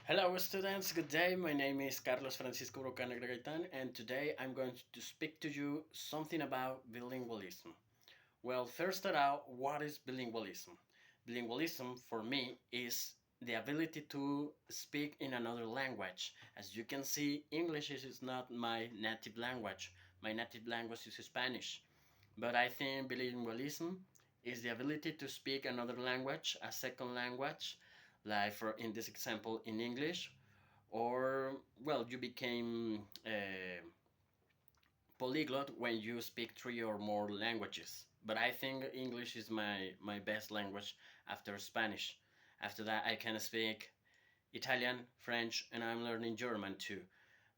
Hello, students. Good day. My name is Carlos Francisco Brocana Gaitan, and today I'm going to speak to you something about bilingualism. Well, first start out, what is bilingualism? Bilingualism for me is the ability to speak in another language. As you can see, English is not my native language. My native language is Spanish. But I think bilingualism is the ability to speak another language, a second language, like for in this example in English, or well, you became a polyglot when you speak three or more languages. But I think English is my best language after Spanish. After that, I can speak Italian, French, and I'm learning German too.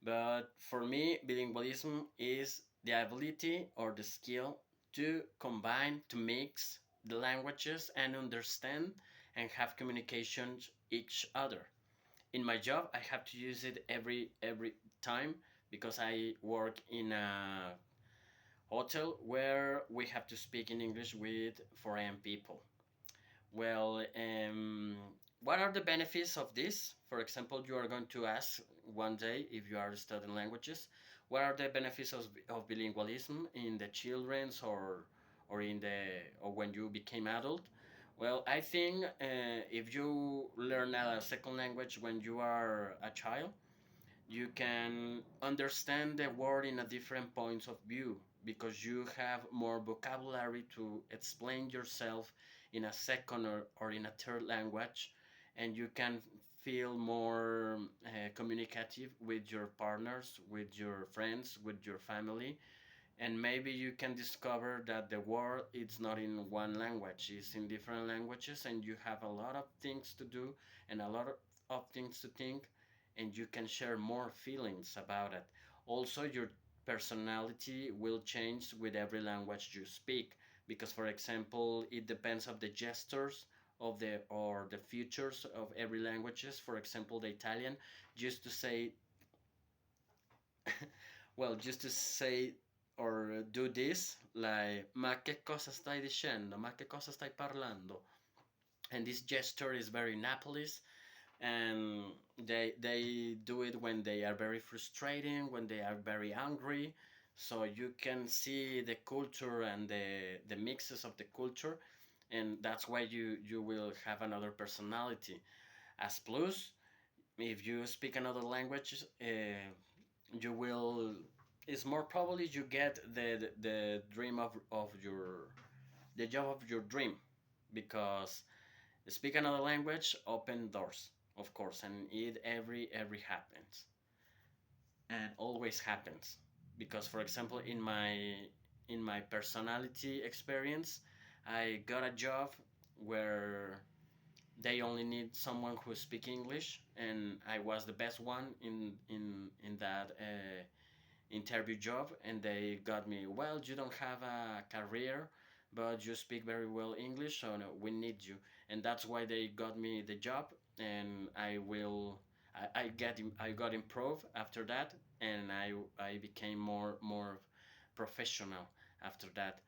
But for me, bilingualism is the ability or the skill to combine, to mix the languages and understand and have communications each other. In my job, I have to use it every time because I work in a hotel where we have to speak in English with foreign people. Well, what are the benefits of this? For example, you are going to ask one day if you are studying languages, what are the benefits of bilingualism in the children's or in the or when you became adult? Well, I think if you learn a second language when you are a child, you can understand the word in a different points of view because you have more vocabulary to explain yourself in a second or in a third language, and you can feel more communicative with your partners, with your friends, with your family, and maybe you can discover that the world is not in one language, it's in different languages, and you have a lot of things to do and a lot of things to think, and you can share more feelings about it. Also, your personality will change with every language you speak because, for example, it depends of the gestures of the or the features of every languages. For example, the Italian just to say well, just to say or do this, like, ma che cosa stai dicendo? Ma che cosa stai parlando? And this gesture is very Napolis, and they do it when they are very frustrating, when they are very angry. So you can see the culture and the mixes of the culture, and that's why you will have another personality. As plus, if you speak another language, you will it's more probably you get the dream of your the job of your dream because speak another language open doors, of course, and it every happens and always happens because, for example, in my personality experience, I got a job where they only need someone who speaks English, and I was the best one in that interview job, and they got me. Well, you don't have a career, but you speak very well English, so no, we need you, and that's why they got me the job, and I got improved after that, and I became more professional after that.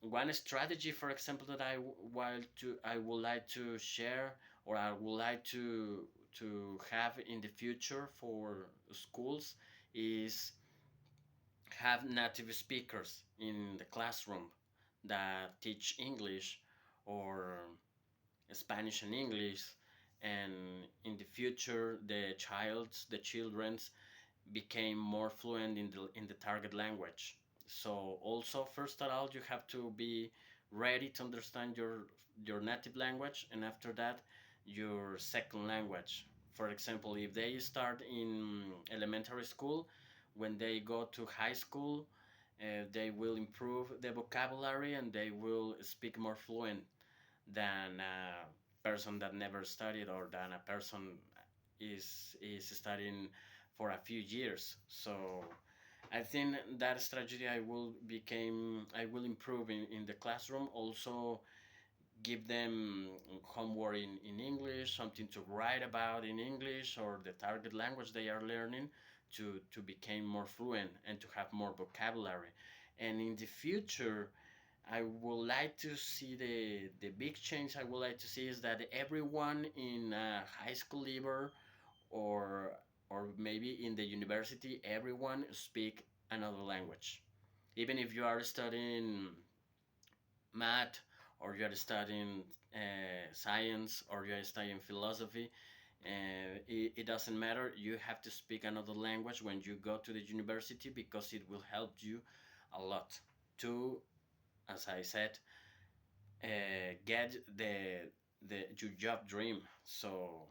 One strategy, for example, that I would like to share, or I would like to have in the future for schools, is have native speakers in the classroom that teach English or Spanish and English, and in the future the children's became more fluent in the target language. So also, first of all, you have to be ready to understand your native language, and after that, your second language. For example, if they start in elementary school, when they go to high school, they will improve the vocabulary and they will speak more fluent than a person that never studied or than a person is studying for a few years. So I think that strategy I will improve in the classroom. Also give them homework in English, something to write about in English or the target language they are learning to become more fluent and to have more vocabulary. And in the future, I would like to see the big change I would like to see is that everyone in high school level or maybe in the university, everyone speak another language. Even if you are studying math or you are studying science or you are studying philosophy, it doesn't matter. You have to speak another language when you go to the university because it will help you a lot to, as I said, get the your job dream. So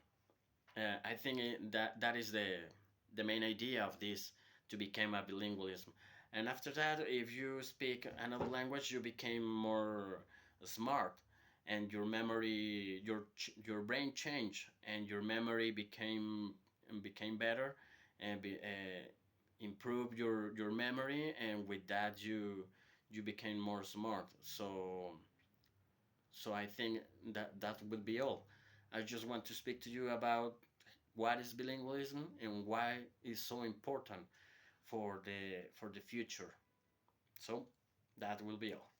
I think that is the main idea of this to become a bilingualism. And after that, if you speak another language, you became more smart, and your memory, your brain changed, and your memory became better, and improve your memory, and with that you became more smart. So I think that will be all. I just want to speak to you about what is bilingualism and why it's so important for the future. So that will be all.